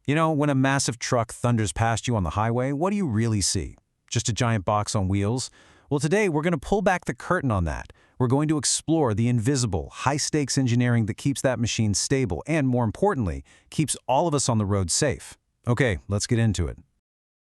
You know, when a massive truck thunders past you on the highway, what do you really see? Just a giant box on wheels? Well, today we're going to pull back the curtain on that. We're going to explore the invisible, high-stakes engineering that keeps that machine stable and, more importantly, keeps all of us on the road safe. Okay, let's get into it.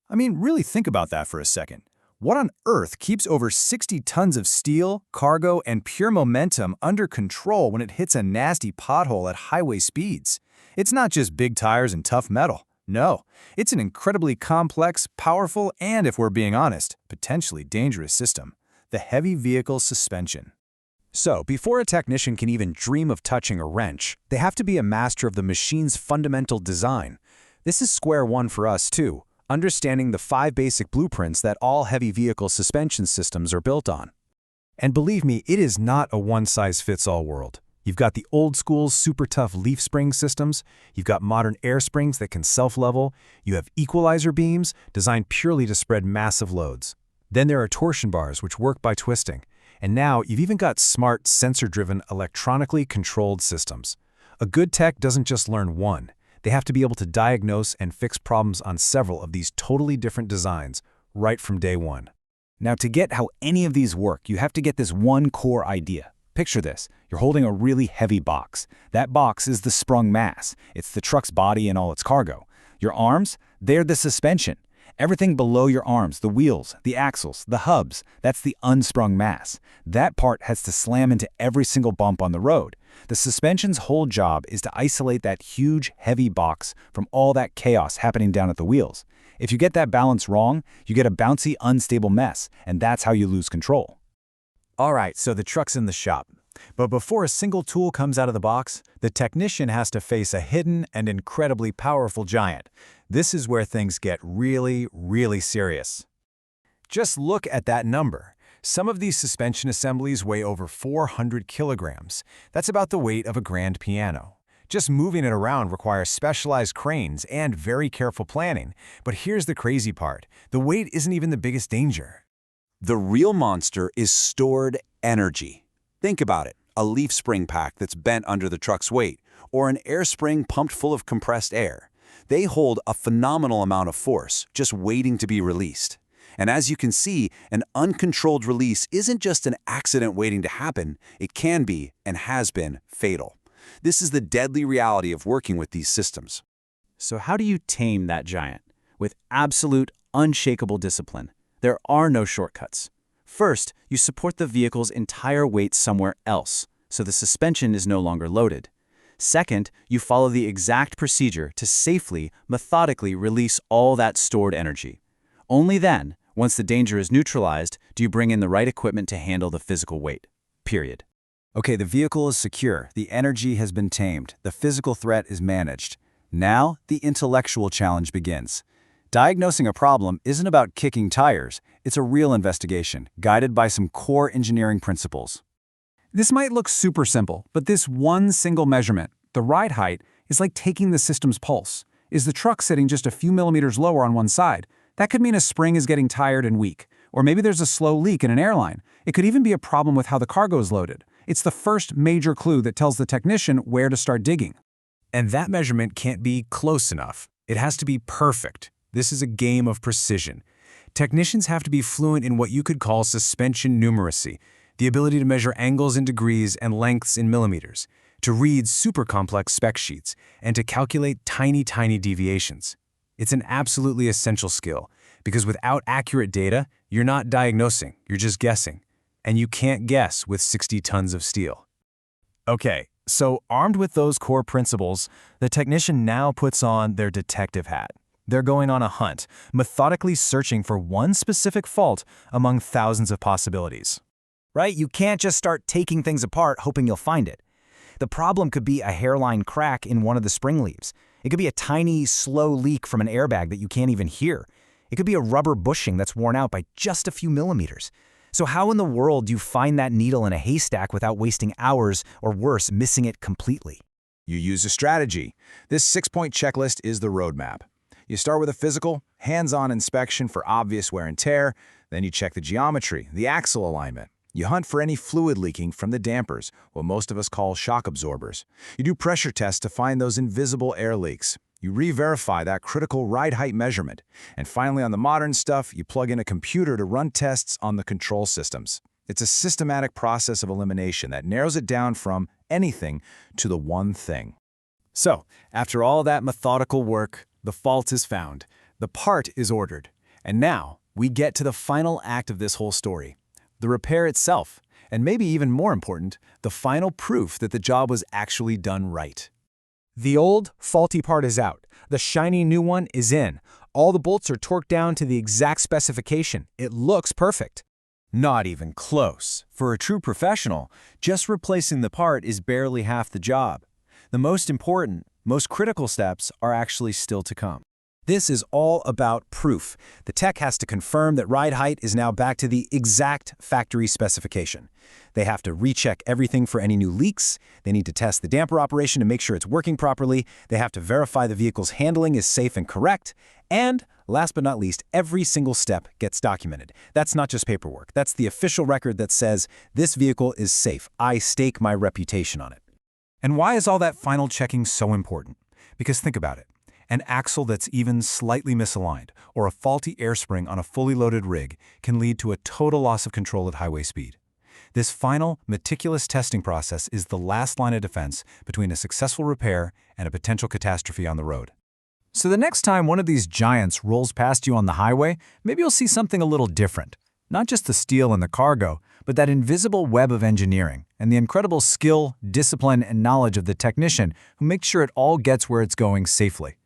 I mean, really think about that for a second. What on earth keeps over 60 tons of steel, cargo, and pure momentum under control when it hits a nasty pothole at highway speeds? It's not just big tires and tough metal. No, it's an incredibly complex, powerful, and, if we're being honest, potentially dangerous system: the heavy vehicle suspension. So, before a technician can even dream of touching a wrench, they have to be a master of the machine's fundamental design. This is square one for us, too, understanding the 5 basic blueprints that all heavy vehicle suspension systems are built on. And believe me, it is not a one-size-fits-all world. You've got the old-school, super-tough leaf spring systems, you've got modern air springs that can self-level, you have equalizer beams designed purely to spread massive loads. Then there are torsion bars which work by twisting. And now you've even got smart, sensor-driven, electronically controlled systems. A good tech doesn't just learn one. They have to be able to diagnose and fix problems on several of these totally different designs right from day one. Now, to get how any of these work, you have to get this one core idea. Picture this. You're holding a really heavy box. That box is the sprung mass. It's the truck's body and all its cargo. Your arms, they're the suspension. Everything below your arms, the wheels, the axles, the hubs, that's the unsprung mass. That part has to slam into every single bump on the road. The suspension's whole job is to isolate that huge, heavy box from all that chaos happening down at the wheels. If you get that balance wrong, you get a bouncy, unstable mess, and that's how you lose control. All right, so the truck's in the shop. But before a single tool comes out of the box, the technician has to face a hidden and incredibly powerful giant. This is where things get really, really serious. Just look at that number. Some of these suspension assemblies weigh over 400 kilograms. That's about the weight of a grand piano. Just moving it around requires specialized cranes and very careful planning. But here's the crazy part. The weight isn't even the biggest danger. The real monster is stored energy. Think about it, a leaf spring pack that's bent under the truck's weight, or an air spring pumped full of compressed air. They hold a phenomenal amount of force, just waiting to be released. And as you can see, an uncontrolled release isn't just an accident waiting to happen, it can be, and has been, fatal. This is the deadly reality of working with these systems. So how do you tame that giant? With absolute, unshakable discipline. There are no shortcuts. First, you support the vehicle's entire weight somewhere else, so the suspension is no longer loaded. Second, you follow the exact procedure to safely, methodically release all that stored energy. Only then, once the danger is neutralized, do you bring in the right equipment to handle the physical weight. Period. Okay, the vehicle is secure, the energy has been tamed, the physical threat is managed. Now, the intellectual challenge begins. Diagnosing a problem isn't about kicking tires, it's a real investigation, guided by some core engineering principles. This might look super simple, but this one single measurement, the ride height, is like taking the system's pulse. Is the truck sitting just a few millimeters lower on one side? That could mean a spring is getting tired and weak. Or maybe there's a slow leak in an airline. It could even be a problem with how the cargo is loaded. It's the first major clue that tells the technician where to start digging. And that measurement can't be close enough. It has to be perfect. This is a game of precision. Technicians have to be fluent in what you could call suspension numeracy, the ability to measure angles in degrees and lengths in millimeters, to read super complex spec sheets, and to calculate tiny deviations. It's an absolutely essential skill, because without accurate data, you're not diagnosing, you're just guessing. And you can't guess with 60 tons of steel. Okay, so armed with those core principles, the technician now puts on their detective hat. They're going on a hunt, methodically searching for one specific fault among thousands of possibilities. Right? You can't just start taking things apart hoping you'll find it. The problem could be a hairline crack in one of the spring leaves. It could be a tiny, slow leak from an airbag that you can't even hear. It could be a rubber bushing that's worn out by just a few millimeters. So how in the world do you find that needle in a haystack without wasting hours, or worse, missing it completely? You use a strategy. This 6-point checklist is the roadmap. You start with a physical, hands-on inspection for obvious wear and tear, then you check the geometry, the axle alignment. You hunt for any fluid leaking from the dampers, what most of us call shock absorbers. You do pressure tests to find those invisible air leaks. You re-verify that critical ride height measurement. And finally, on the modern stuff, you plug in a computer to run tests on the control systems. It's a systematic process of elimination that narrows it down from anything to the one thing. So, after all that methodical work, the fault is found, the part is ordered, and now we get to the final act of this whole story, the repair itself, and maybe even more important, the final proof that the job was actually done right. The old, faulty part is out. The shiny new one is in. All the bolts are torqued down to the exact specification. It looks perfect. Not even close. For a true professional, just replacing the part is barely half the job. The most important, most critical steps are actually still to come. This is all about proof. The tech has to confirm that ride height is now back to the exact factory specification. They have to recheck everything for any new leaks. They need to test the damper operation to make sure it's working properly. They have to verify the vehicle's handling is safe and correct. And last but not least, every single step gets documented. That's not just paperwork. That's the official record that says, this vehicle is safe. I stake my reputation on it. And why is all that final checking so important? Because think about it. An axle that's even slightly misaligned or a faulty air spring on a fully loaded rig can lead to a total loss of control at highway speed. This final, meticulous testing process is the last line of defense between a successful repair and a potential catastrophe on the road. So the next time one of these giants rolls past you on the highway, maybe you'll see something a little different. Not just the steel and the cargo, but that invisible web of engineering and the incredible skill, discipline, and knowledge of the technician who makes sure it all gets where it's going safely.